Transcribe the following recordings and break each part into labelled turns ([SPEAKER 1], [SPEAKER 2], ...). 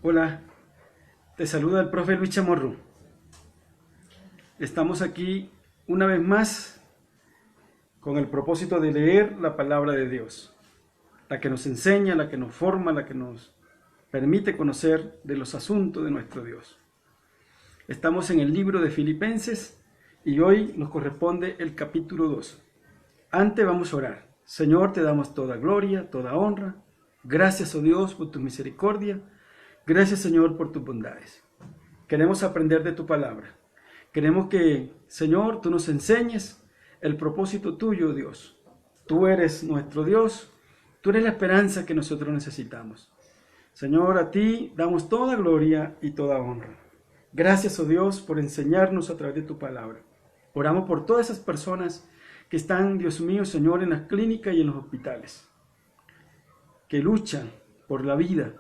[SPEAKER 1] Hola, te saluda el profe Luis Chamorro. Estamos aquí una vez más con el propósito de leer la palabra de Dios, la que nos enseña, la que nos forma, la que nos permite conocer de los asuntos de nuestro Dios. Estamos en el libro de Filipenses y hoy nos corresponde el capítulo 2. Antes vamos a orar. Señor, te damos toda gloria, toda honra. Gracias, oh Dios, por tu misericordia. Gracias, Señor, por tus bondades. Queremos aprender de tu palabra. Queremos que, Señor, tú nos enseñes el propósito tuyo, Dios. Tú eres nuestro Dios. Tú eres la esperanza que nosotros necesitamos. Señor, a ti damos toda gloria y toda honra. Gracias, oh Dios, por enseñarnos a través de tu palabra. Oramos por todas esas personas que están, Dios mío, Señor, en las clínicas y en los hospitales, que luchan por la vida,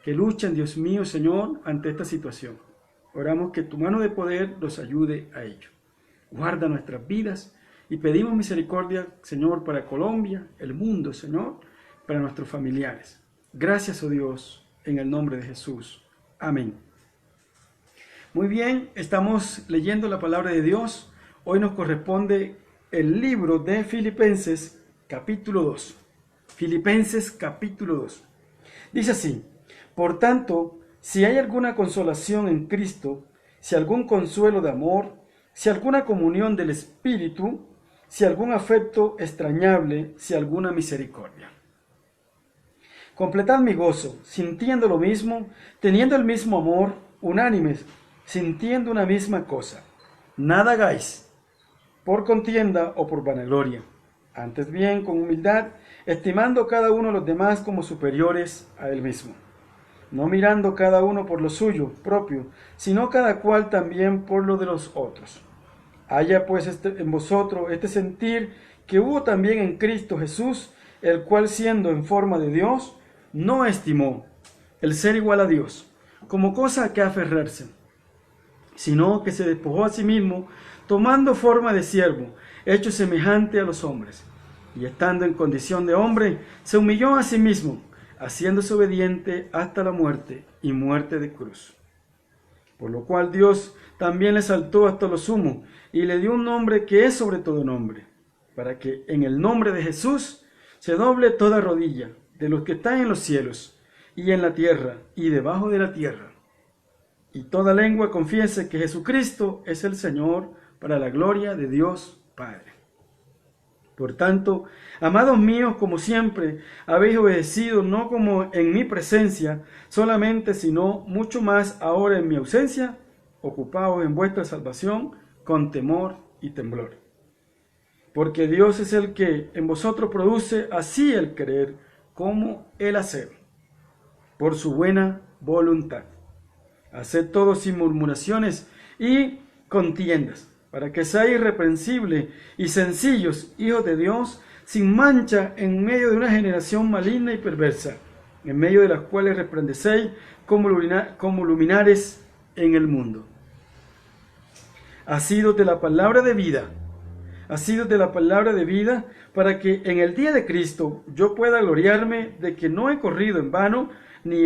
[SPEAKER 1] que luchan, Dios mío, Señor, ante esta situación. Oramos que tu mano de poder los ayude a ello. Guarda nuestras vidas y pedimos misericordia, Señor, para Colombia, el mundo, Señor, para nuestros familiares. Gracias, oh Dios, en el nombre de Jesús. Amén. Muy bien, estamos leyendo la palabra de Dios. Hoy nos corresponde el libro de Filipenses, capítulo 2. Filipenses, capítulo 2. Dice así: Por tanto, si hay alguna consolación en Cristo, si algún consuelo de amor, si alguna comunión del Espíritu, si algún afecto extrañable, si alguna misericordia. Completad mi gozo, sintiendo lo mismo, teniendo el mismo amor, unánimes, sintiendo una misma cosa. Nada hagáis por contienda o por vanagloria, antes bien con humildad, estimando cada uno a los demás como superiores a él mismo, no mirando cada uno por lo suyo propio, sino cada cual también por lo de los otros. Haya pues en vosotros este sentir que hubo también en Cristo Jesús, el cual siendo en forma de Dios, no estimó el ser igual a Dios como cosa a que aferrarse, sino que se despojó a sí mismo, tomando forma de siervo, hecho semejante a los hombres, y estando en condición de hombre, se humilló a sí mismo, haciéndose obediente hasta la muerte y muerte de cruz. Por lo cual Dios también le exaltó hasta lo sumo, y le dio un nombre que es sobre todo nombre, para que en el nombre de Jesús se doble toda rodilla, de los que están en los cielos, y en la tierra, y debajo de la tierra, y toda lengua confiese que Jesucristo es el Señor, para la gloria de Dios Padre. Por tanto, amados míos, como siempre, habéis obedecido, no como en mi presencia solamente, sino mucho más ahora en mi ausencia, ocupaos en vuestra salvación con temor y temblor. Porque Dios es el que en vosotros produce así el querer como el hacer, por su buena voluntad. Haced todo sin murmuraciones y contiendas, para que seáis irreprensibles y sencillos, hijos de Dios, sin mancha en medio de una generación maligna y perversa, en medio de las cuales resplandecéis como luminares en el mundo. Asidos de la palabra de vida, asidos de la palabra de vida, para que en el día de Cristo yo pueda gloriarme de que no he corrido en vano, ni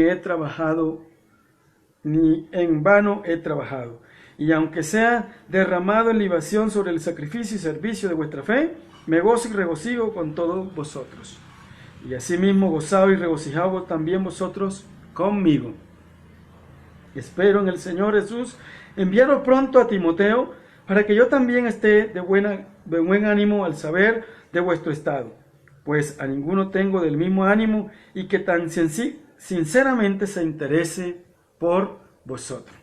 [SPEAKER 1] en vano he trabajado. Y aunque sea derramado en libación sobre el sacrificio y servicio de vuestra fe, me gozo y regocijo con todos vosotros. Y asimismo gozaos y regocijaos también vosotros conmigo. Espero en el Señor Jesús enviaros pronto a Timoteo, para que yo también esté de buen ánimo al saber de vuestro estado, pues a ninguno tengo del mismo ánimo y que tan sinceramente se interese por vosotros.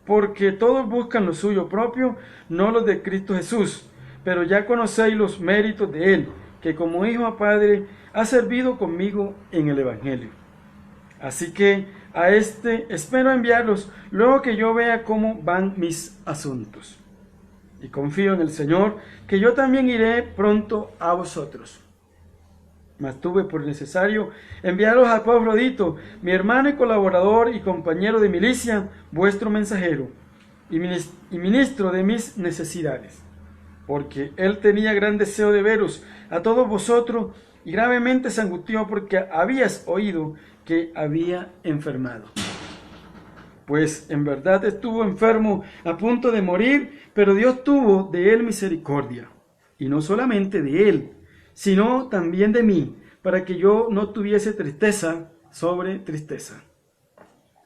[SPEAKER 1] Porque todos buscan lo suyo propio, no los de Cristo Jesús, pero ya conocéis los méritos de Él, que como hijo a padre ha servido conmigo en el Evangelio. Así que a espero enviarlos luego que yo vea cómo van mis asuntos. Y confío en el Señor, que yo también iré pronto a vosotros. Mas tuve por necesario enviaros a Epafrodito, mi hermano y colaborador y compañero de milicia, vuestro mensajero y ministro de mis necesidades, porque él tenía gran deseo de veros a todos vosotros, y gravemente se angustió porque habías oído que había enfermado. Pues en verdad estuvo enfermo a punto de morir, pero Dios tuvo de él misericordia, y no solamente de él, sino también de mí, para que yo no tuviese tristeza sobre tristeza.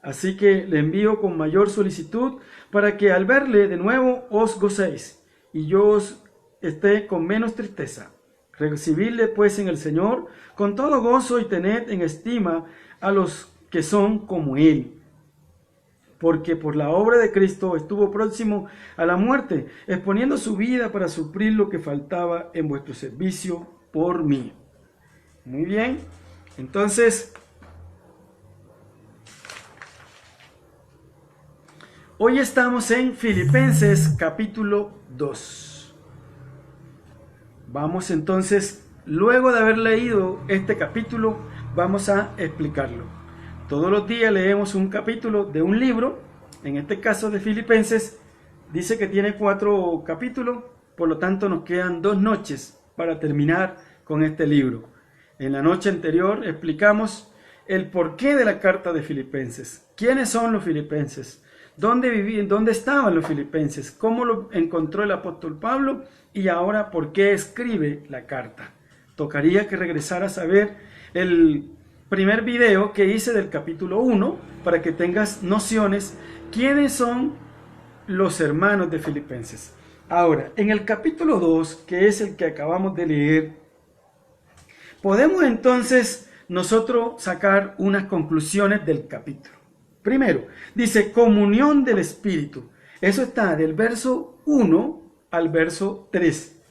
[SPEAKER 1] Así que le envío con mayor solicitud, para que al verle de nuevo os gocéis, y yo os esté con menos tristeza. Recibidle pues en el Señor con todo gozo, y tened en estima a los que son como él. Porque por la obra de Cristo estuvo próximo a la muerte, exponiendo su vida para suplir lo que faltaba en vuestro servicio por mí. Muy bien, entonces, hoy estamos en Filipenses capítulo 2. Vamos entonces, luego de haber leído este capítulo, vamos a explicarlo. Todos los días leemos un capítulo de un libro, en este caso de Filipenses, dice que tiene 4 capítulos, por lo tanto nos quedan 2 noches para terminar con este libro. En la noche anterior explicamos el porqué de la carta de Filipenses, quiénes son los filipenses, dónde vivían, dónde estaban los filipenses, cómo lo encontró el apóstol Pablo y ahora por qué escribe la carta. Tocaría que regresaras a ver el primer video que hice del capítulo 1 para que tengas nociones quiénes son los hermanos de Filipenses. Ahora, en el capítulo 2, que es el que acabamos de leer, podemos entonces nosotros sacar unas conclusiones del capítulo. Primero, dice comunión del Espíritu. Eso está del verso 1 al verso 3.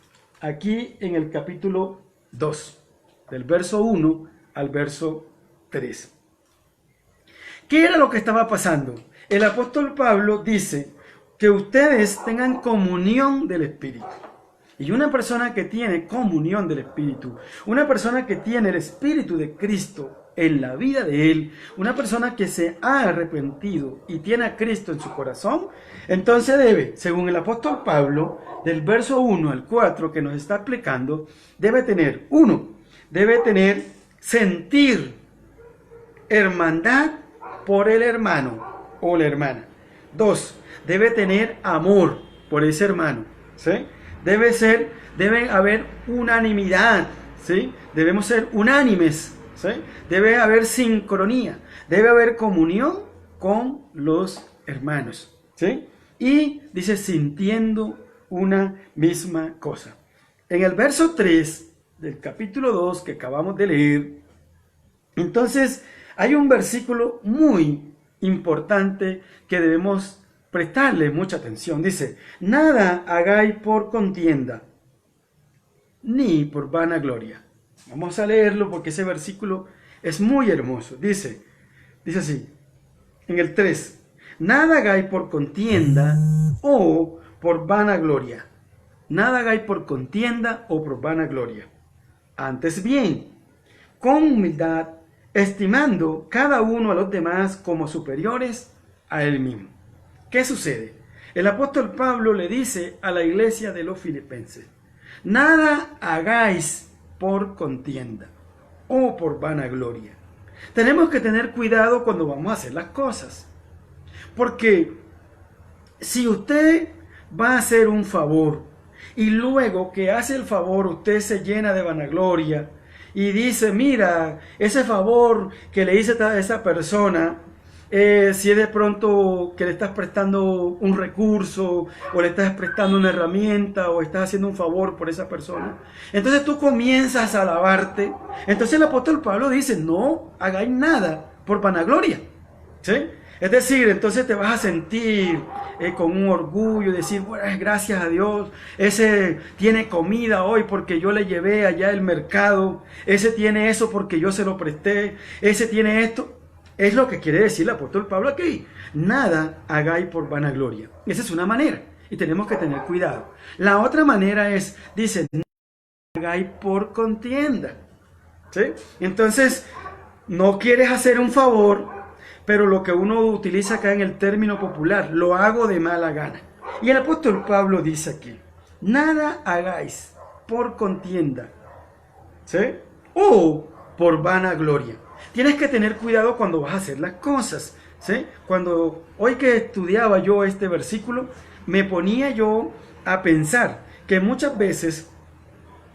[SPEAKER 1] Aquí en el capítulo 2, del verso 1 al verso 3. ¿Qué era lo que estaba pasando? El apóstol Pablo dice que ustedes tengan comunión del Espíritu. Y una persona que tiene comunión del Espíritu, una persona que tiene el Espíritu de Cristo en la vida de él, una persona que se ha arrepentido y tiene a Cristo en su corazón, entonces debe, según el apóstol Pablo, del verso 1 al 4 que nos está explicando, debe tener, 1, debe tener sentir hermandad por el hermano o la hermana. 2, debe tener amor por ese hermano, ¿sí? Debe haber unanimidad, ¿sí? Debemos ser unánimes, ¿sí? Debe haber sincronía, debe haber comunión con los hermanos, ¿sí? Y dice sintiendo una misma cosa. En el verso 3 del capítulo 2 que acabamos de leer, entonces hay un versículo muy importante que debemos prestarle mucha atención. Dice, nada hagáis por contienda, ni por vanagloria. Vamos a leerlo porque ese versículo es muy hermoso. Dice así, en el 3, nada hagáis por contienda o por vanagloria. Nada hagáis por contienda o por vanagloria. Antes bien, con humildad, estimando cada uno a los demás como superiores a él mismo. ¿Qué sucede? El apóstol Pablo le dice a la iglesia de los filipenses, nada hagáis por contienda o por vanagloria. Tenemos que tener cuidado cuando vamos a hacer las cosas, porque si usted va a hacer un favor y luego que hace el favor usted se llena de vanagloria y dice, mira, ese favor que le hice a esa persona, si es de pronto que le estás prestando un recurso o le estás prestando una herramienta o estás haciendo un favor por esa persona, entonces tú comienzas a alabarte. Entonces el apóstol Pablo dice, no hagáis nada por vanagloria, ¿sí? Es decir, entonces te vas a sentir con un orgullo, decir, bueno, gracias a Dios, ese tiene comida hoy porque yo le llevé allá el mercado, ese tiene eso porque yo se lo presté, ese tiene esto. Es lo que quiere decir el apóstol Pablo aquí. Nada hagáis por vanagloria. Esa es una manera y tenemos que tener cuidado. La otra manera es, dice, nada hagáis por contienda, ¿sí? Entonces, no quieres hacer un favor, pero lo que uno utiliza acá en el término popular, lo hago de mala gana. Y el apóstol Pablo dice aquí, Nada hagáis por contienda, ¿sí? O por vanagloria. Tienes que tener cuidado cuando vas a hacer las cosas, ¿sí? Hoy que estudiaba yo este versículo, me ponía yo a pensar que muchas veces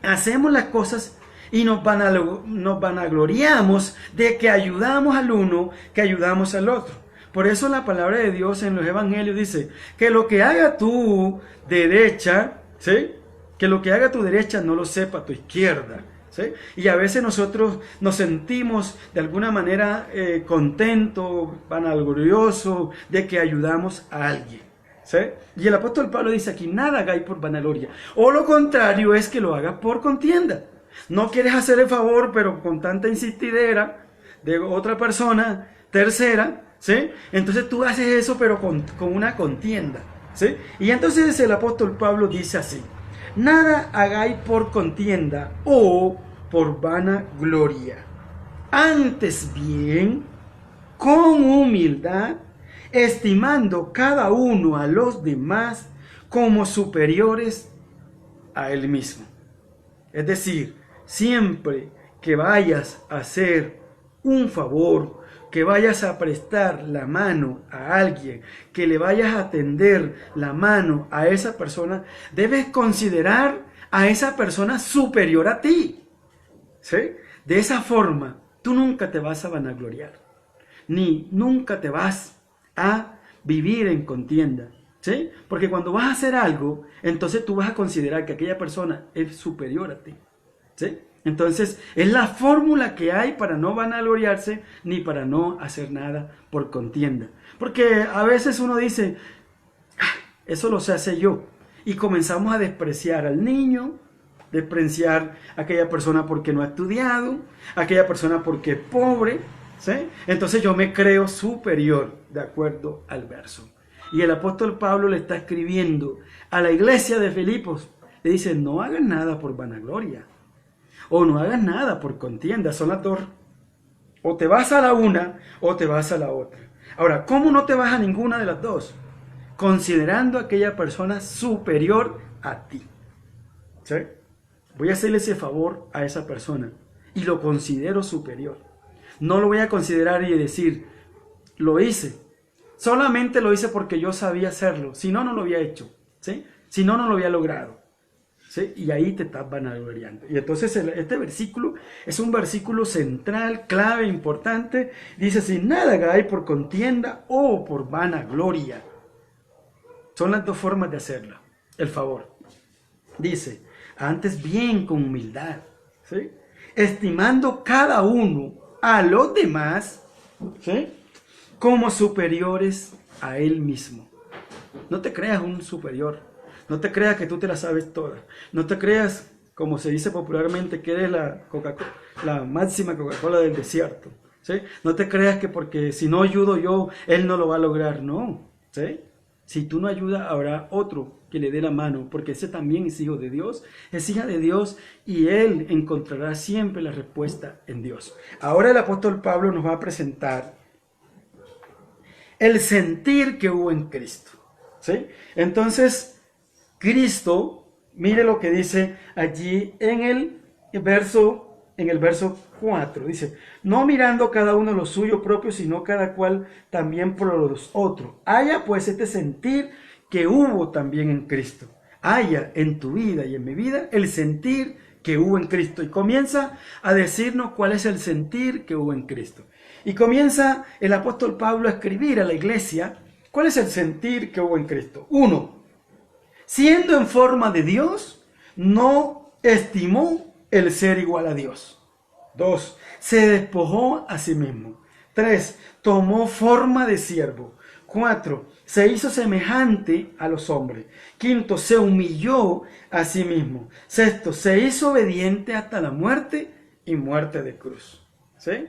[SPEAKER 1] hacemos las cosas y nos vanagloriamos de que ayudamos al uno, que ayudamos al otro. Por eso la palabra de Dios en los evangelios dice que lo que haga tu derecha, ¿sí? Que lo que haga tu derecha no lo sepa tu izquierda, ¿sí? Y a veces nosotros nos sentimos de alguna manera contentos, vanagloriosos de que ayudamos a alguien, ¿sí? Y el apóstol Pablo dice aquí, nada hagáis por vanagloria. O lo contrario es que lo hagas por contienda. No quieres hacer el favor, pero con tanta insistidera de otra persona, tercera, ¿sí? Entonces tú haces eso, pero con una contienda, ¿sí? Y entonces el apóstol Pablo dice así, nada hagáis por contienda o por vanagloria. Antes bien, con humildad, estimando cada uno a los demás como superiores a él mismo. Es decir, siempre que vayas a hacer un favor, que vayas a prestar la mano a alguien, que le vayas a tender la mano a esa persona, debes considerar a esa persona superior a ti, ¿sí? De esa forma, tú nunca te vas a vanagloriar, ni nunca te vas a vivir en contienda, ¿sí? Porque cuando vas a hacer algo, entonces tú vas a considerar que aquella persona es superior a ti, ¿sí? Entonces, es la fórmula que hay para no vanagloriarse ni para no hacer nada por contienda. Porque a veces uno dice, eso lo sé hacer yo. Y comenzamos a despreciar al niño, despreciar a aquella persona porque no ha estudiado, a aquella persona porque es pobre, ¿sí? Entonces yo me creo superior, de acuerdo al verso. Y el apóstol Pablo le está escribiendo a la iglesia de Filipos. Le dice, no hagan nada por vanagloria. O no hagas nada por contienda, son las dos. O te vas a la una o te vas a la otra. Ahora, ¿cómo no te vas a ninguna de las dos? Considerando a aquella persona superior a ti, ¿sí? Voy a hacerle ese favor a esa persona y lo considero superior. No lo voy a considerar y decir, lo hice. Solamente lo hice porque yo sabía hacerlo. Si no, no lo había hecho, ¿sí? Si no, no lo había logrado. ¿Sí? Y ahí te estás vanagloriando. Y entonces este versículo es un versículo central, clave, importante. Dice, sin nada hagáis por contienda o por vanagloria. Son las dos formas de hacerlo, el favor. Dice, antes bien con humildad, ¿sí? Estimando cada uno a los demás, ¿sí? Como superiores a él mismo. No te creas un superior. No te creas que tú te la sabes toda. No te creas, como se dice popularmente, que eres la máxima Coca-Cola del desierto, ¿sí? No te creas que porque si no ayudo yo, él no lo va a lograr. No, ¿sí? Si tú no ayudas, habrá otro que le dé la mano, porque ese también es hijo de Dios, es hija de Dios, y él encontrará siempre la respuesta en Dios. Ahora el apóstol Pablo nos va a presentar el sentir que hubo en Cristo, ¿sí? Entonces, Cristo, mire lo que dice allí en el verso 4, dice, no mirando cada uno lo suyo propio, sino cada cual también por los otros. Haya pues este sentir que hubo también en Cristo. Haya en tu vida y en mi vida el sentir que hubo en Cristo. Y comienza a decirnos cuál es el sentir que hubo en Cristo. Y comienza el apóstol Pablo a escribir a la iglesia cuál es el sentir que hubo en Cristo. 1. Siendo en forma de Dios, no estimó el ser igual a Dios. 2. Se despojó a sí mismo. 3. Tomó forma de siervo. 4. Se hizo semejante a los hombres. 5. Se humilló a sí mismo. 6. Se hizo obediente hasta la muerte y muerte de cruz. ¿Sí?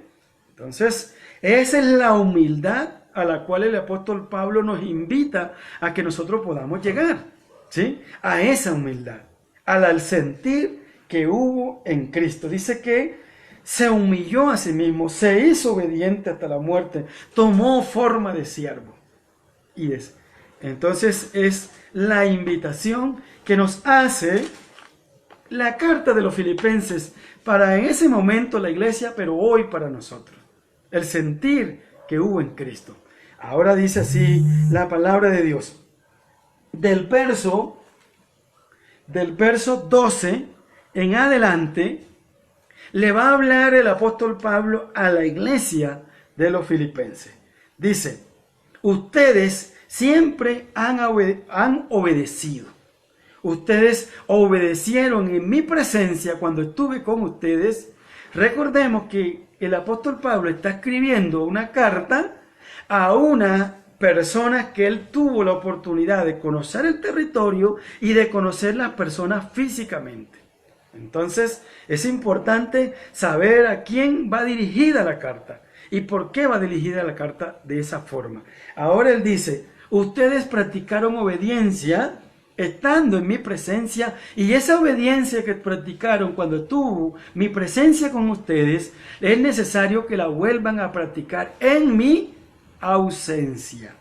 [SPEAKER 1] Entonces, esa es la humildad a la cual el apóstol Pablo nos invita a que nosotros podamos llegar. ¿Sí? A esa humildad, al sentir que hubo en Cristo. Dice que se humilló a sí mismo, se hizo obediente hasta la muerte, tomó forma de siervo. Entonces es la invitación que nos hace la carta de los Filipenses para en ese momento la iglesia, pero hoy para nosotros. El sentir que hubo en Cristo. Ahora dice así la palabra de Dios. Del verso 12 en adelante, le va a hablar el apóstol Pablo a la iglesia de los Filipenses. Dice, ustedes siempre han obedecido. Ustedes obedecieron en mi presencia cuando estuve con ustedes. Recordemos que el apóstol Pablo está escribiendo una carta a una persona que él tuvo la oportunidad de conocer el territorio y de conocer las personas físicamente. Entonces es importante saber a quién va dirigida la carta y por qué va dirigida la carta de esa forma. Ahora él dice, ustedes practicaron obediencia estando en mi presencia, y esa obediencia que practicaron cuando estuvo mi presencia con ustedes, es necesario que la vuelvan a practicar en mi ausencia.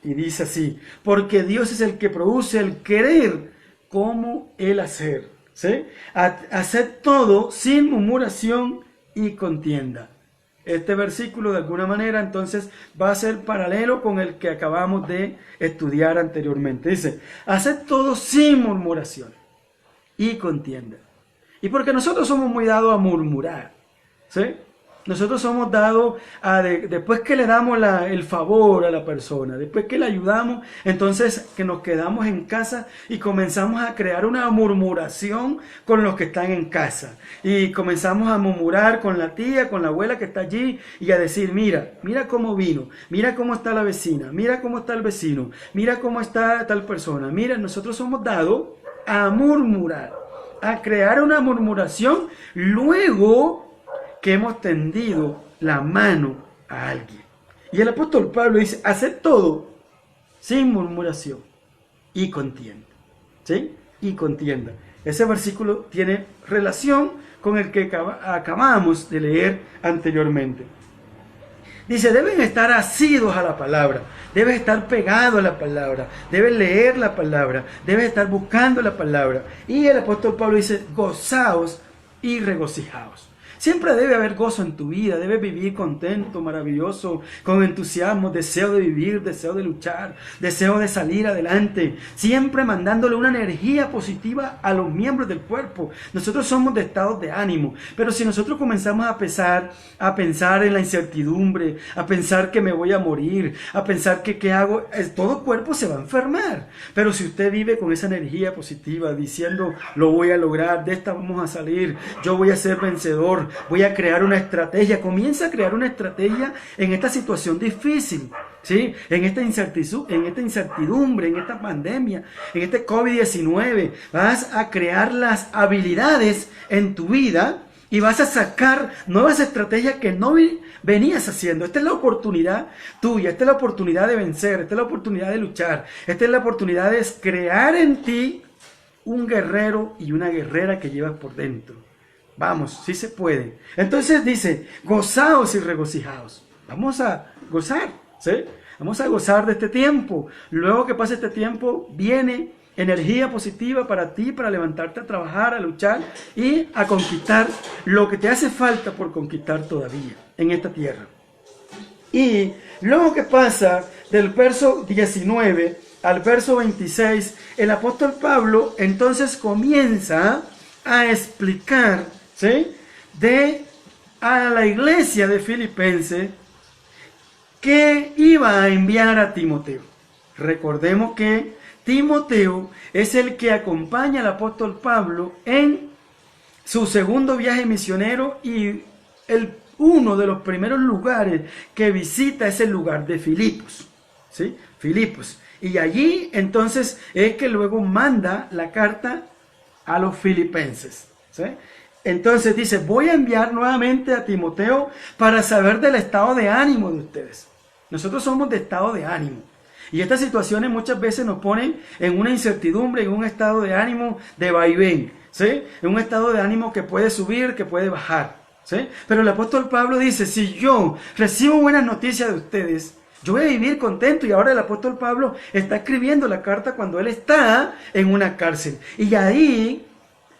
[SPEAKER 1] Y dice así, porque Dios es el que produce el querer como el hacer. ¿Sí? Haced todo sin murmuración y contienda. Este versículo de alguna manera entonces va a ser paralelo con el que acabamos de estudiar anteriormente. Dice, haced todo sin murmuración y contienda. Y porque nosotros somos muy dados a murmurar, ¿sí? Nosotros somos dados a, después que le damos el favor a la persona, después que le ayudamos, entonces que nos quedamos en casa y comenzamos a crear una murmuración con los que están en casa. Y comenzamos a murmurar con la tía, con la abuela que está allí y a decir, mira cómo vino, mira cómo está la vecina, mira cómo está el vecino, mira cómo está tal persona. Mira, nosotros somos dados a murmurar, a crear una murmuración luego que hemos tendido la mano a alguien. Y el apóstol Pablo dice, haced todo sin murmuración y contienda. ¿Sí? Y contienda. Ese versículo tiene relación con el que acabamos de leer anteriormente. Dice, deben estar asidos a la palabra, debes estar pegado a la palabra, debes leer la palabra, debes estar buscando la palabra. Y el apóstol Pablo dice, gozaos y regocijaos. Siempre debe haber gozo en tu vida, debes vivir contento, maravilloso, con entusiasmo, deseo de vivir, deseo de luchar, deseo de salir adelante, siempre mandándole una energía positiva a los miembros del cuerpo. Nosotros somos de estados de ánimo, pero si nosotros comenzamos a pensar en la incertidumbre, a pensar que me voy a morir, a pensar que qué hago, todo cuerpo se va a enfermar. Pero si usted vive con esa energía positiva, diciendo, lo voy a lograr, de esta vamos a salir, yo voy a ser vencedor, voy a crear una estrategia. Comienza a crear una estrategia en esta situación difícil, ¿sí? En esta incertidumbre, en esta pandemia, en este COVID-19. Vas a crear las habilidades en tu vida y vas a sacar nuevas estrategias que no venías haciendo. Esta es la oportunidad tuya, esta es la oportunidad de vencer, esta es la oportunidad de luchar, esta es la oportunidad de crear en ti un guerrero y una guerrera que llevas por dentro. Vamos, sí se puede. Entonces dice, gozaos y regocijaos. Vamos a gozar, ¿sí? Vamos a gozar de este tiempo. Luego que pase este tiempo, viene energía positiva para ti, para levantarte a trabajar, a luchar y a conquistar lo que te hace falta por conquistar todavía en esta tierra. Y luego que pasa del verso 19 al verso 26, el apóstol Pablo entonces comienza a explicar, ¿sí?, a la iglesia de Filipenses que iba a enviar a Timoteo. Recordemos que Timoteo es el que acompaña al apóstol Pablo en su segundo viaje misionero y uno de los primeros lugares que visita es el lugar de Filipos, ¿sí? Filipos. Y allí entonces es que luego manda la carta a los filipenses, ¿sí? Entonces dice, voy a enviar nuevamente a Timoteo para saber del estado de ánimo de ustedes. Nosotros somos de estado de ánimo. Y estas situaciones muchas veces nos ponen en una incertidumbre, en un estado de ánimo de vaivén, ¿sí? En un estado de ánimo que puede subir, que puede bajar, ¿sí? Pero el apóstol Pablo dice, si yo recibo buenas noticias de ustedes, Yo voy a vivir contento. Y ahora el apóstol Pablo está escribiendo la carta cuando él está en una cárcel. Y ahí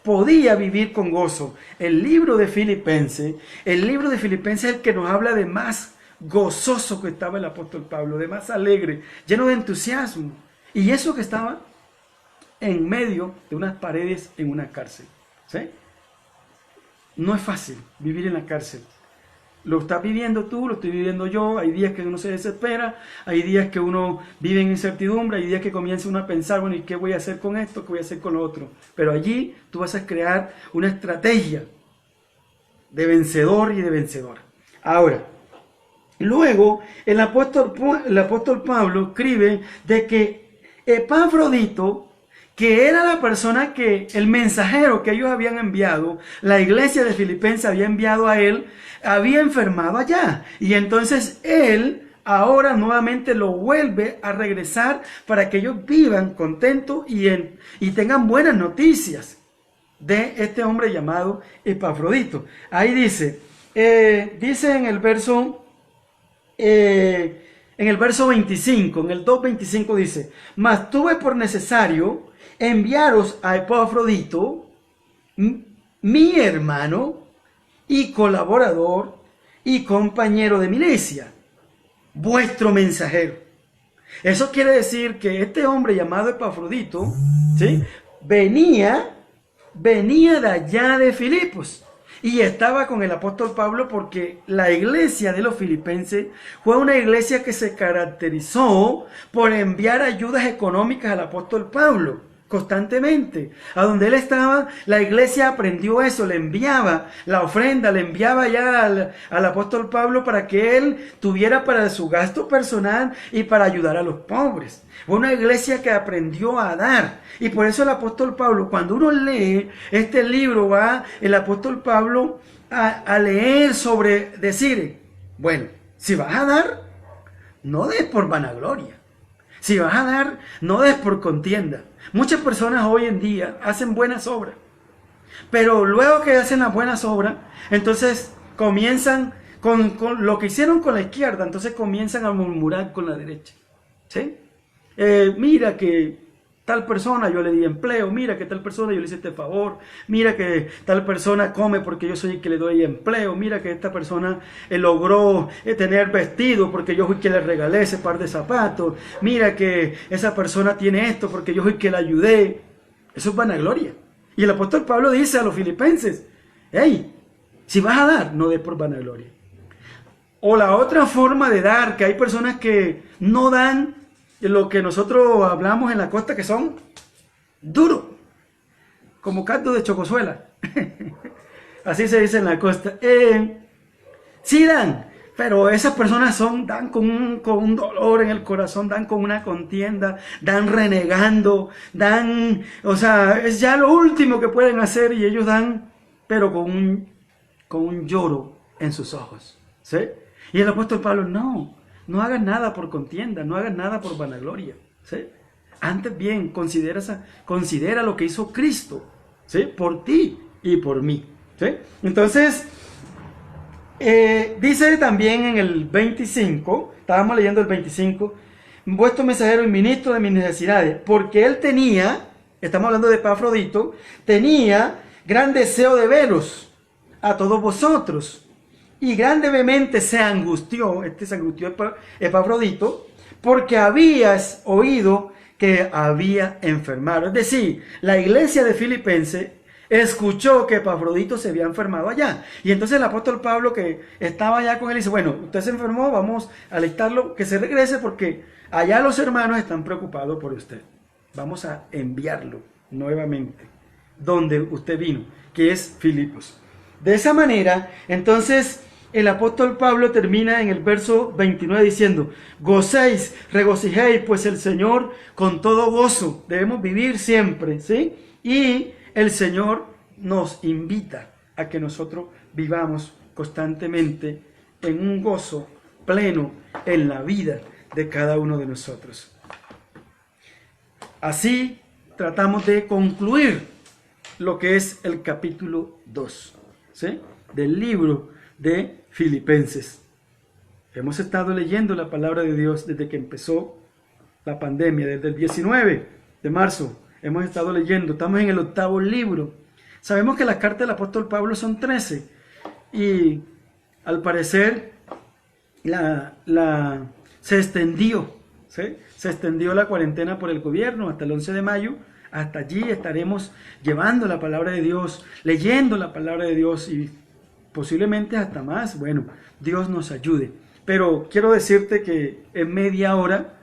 [SPEAKER 1] podía vivir con gozo. El libro de Filipenses es el que nos habla de más gozoso que estaba el apóstol Pablo, de más alegre, lleno de entusiasmo. Y eso que estaba en medio de unas paredes en una cárcel. ¿Sí? No es fácil vivir en la cárcel. Lo estás viviendo tú, lo estoy viviendo yo. Hay días que uno se desespera, hay días que uno vive en incertidumbre, hay días que comienza uno a pensar, bueno, ¿y qué voy a hacer con esto? ¿Qué voy a hacer con lo otro? Pero allí tú vas a crear una estrategia de vencedor y de vencedora. Ahora, luego el apóstol Pablo escribe de que Epafrodito, que era la persona que, el mensajero que ellos habían enviado, la iglesia de Filipenses había enviado a él, había enfermado allá. Y entonces él ahora nuevamente lo vuelve a regresar para que ellos vivan contentos y tengan buenas noticias de este hombre llamado Epafrodito. Ahí dice en el verso 25, en el 2:25 dice: mas tuve por necesario enviaros a Epafrodito, mi hermano y colaborador y compañero de milicia, vuestro mensajero. Eso quiere decir que este hombre llamado Epafrodito, ¿sí?, venía de allá de Filipos y estaba con el apóstol Pablo, porque la iglesia de los filipenses fue una iglesia que se caracterizó por enviar ayudas económicas al apóstol Pablo constantemente. A donde él estaba, la iglesia aprendió eso, le enviaba la ofrenda, le enviaba ya al apóstol Pablo para que él tuviera para su gasto personal y para ayudar a los pobres. Fue una iglesia que aprendió a dar. Y por eso el apóstol Pablo, cuando uno lee este libro, va el apóstol Pablo a leer sobre decir, bueno, si vas a dar, no des por vanagloria. Si vas a dar, no des por contienda. Muchas personas hoy en día hacen buenas obras, pero luego que hacen las buenas obras, entonces comienzan con lo que hicieron con la izquierda, entonces comienzan a murmurar con la derecha. ¿Sí? Mira que tal persona yo le di empleo, mira que tal persona yo le hice este favor, mira que tal persona come porque yo soy el que le doy empleo, mira que esta persona logró tener vestido porque yo fui quien le regalé ese par de zapatos, mira que esa persona tiene esto porque yo fui quien le ayudé. Eso es vanagloria. Y el apóstol Pablo dice a los filipenses, hey, si vas a dar, no des por vanagloria. O la otra forma de dar, que hay personas que no dan lo que nosotros hablamos en la costa, que son duros, como caldo de chocosuela. Así se dice en la costa. Sí dan, pero esas personas dan con un dolor en el corazón, dan con una contienda, dan renegando, o sea, es ya lo último que pueden hacer, y ellos dan, pero con un lloro en sus ojos. ¿Sí? Y el apóstol Pablo, no hagas nada por contienda, no hagas nada por vanagloria, ¿sí? Antes bien, considera lo que hizo Cristo, ¿sí?, por ti y por mí, ¿sí? Entonces, dice también en el 25, estábamos leyendo el 25, vuestro mensajero y ministro de mis necesidades, porque él estamos hablando de Epafrodito, tenía gran deseo de veros a todos vosotros, y grandemente se angustió Epafrodito, porque habías oído que había enfermado. Es decir, la iglesia de Filipenses escuchó que Epafrodito se había enfermado allá. Y entonces el apóstol Pablo, que estaba allá con él, dice, bueno, usted se enfermó, vamos a alistarlo, que se regrese, porque allá los hermanos están preocupados por usted. Vamos a enviarlo nuevamente donde usted vino, que es Filipos. De esa manera, entonces, el apóstol Pablo termina en el verso 29 diciendo, gocéis, regocijéis, pues el Señor con todo gozo. Debemos vivir siempre, ¿sí? Y el Señor nos invita a que nosotros vivamos constantemente en un gozo pleno en la vida de cada uno de nosotros. Así tratamos de concluir lo que es el capítulo 2, ¿sí?, del libro de Filipenses. Hemos estado leyendo la palabra de Dios desde que empezó la pandemia, desde el 19 de marzo. Hemos estado leyendo, estamos en el 8º libro. Sabemos que las cartas del apóstol Pablo son 13 y al parecer se extendió, ¿sí? Se extendió la cuarentena por el gobierno hasta el 11 de mayo. Hasta allí estaremos llevando la palabra de Dios, leyendo la palabra de Dios y posiblemente hasta más. Bueno, Dios nos ayude. Pero quiero decirte que en media hora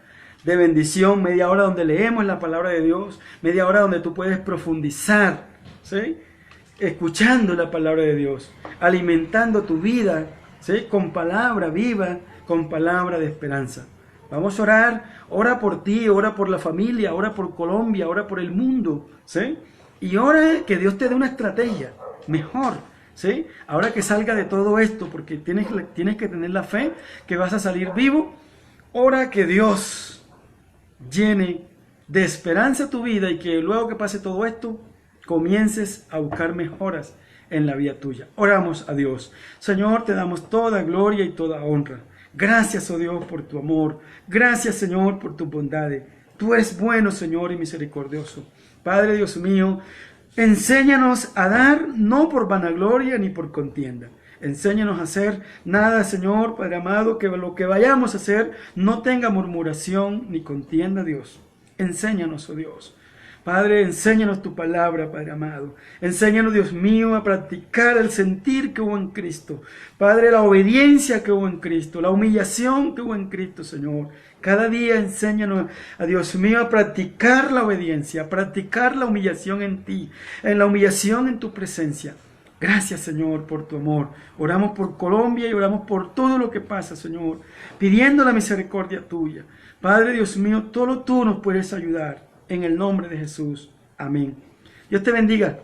[SPEAKER 1] de bendición, media hora donde leemos la palabra de Dios, media hora donde tú puedes profundizar, ¿sí? Escuchando la palabra de Dios, alimentando tu vida, ¿sí? Con palabra viva, con palabra de esperanza. Vamos a orar, ora por ti, ora por la familia, ora por Colombia, ora por el mundo, ¿sí? Y ora que Dios te dé una estrategia mejor, ¿sí? Ahora que salga de todo esto, porque tienes que tener la fe que vas a salir vivo, ora que Dios llene de esperanza tu vida y que luego que pase todo esto, comiences a buscar mejoras en la vida tuya. Oramos a Dios. Señor, te damos toda gloria y toda honra. Gracias, oh Dios, por tu amor. Gracias, Señor, por tus bondades. Tú eres bueno, Señor, y misericordioso. Padre Dios mío, enséñanos a dar no por vanagloria ni por contienda. Enséñanos a hacer nada, Señor, Padre amado, que lo que vayamos a hacer no tenga murmuración ni contienda, Dios. Enséñanos, oh Dios. Padre, enséñanos tu palabra, Padre amado. Enséñanos, Dios mío, a practicar el sentir que hubo en Cristo. Padre, la obediencia que hubo en Cristo, la humillación que hubo en Cristo, Señor. Cada día enséñanos, a Dios mío, a practicar la obediencia, a practicar la humillación en ti, en la humillación en tu presencia. Gracias, Señor, por tu amor. Oramos por Colombia y oramos por todo lo que pasa, Señor, pidiendo la misericordia tuya. Padre, Dios mío, solo tú nos puedes ayudar. En el nombre de Jesús. Amén. Dios te bendiga.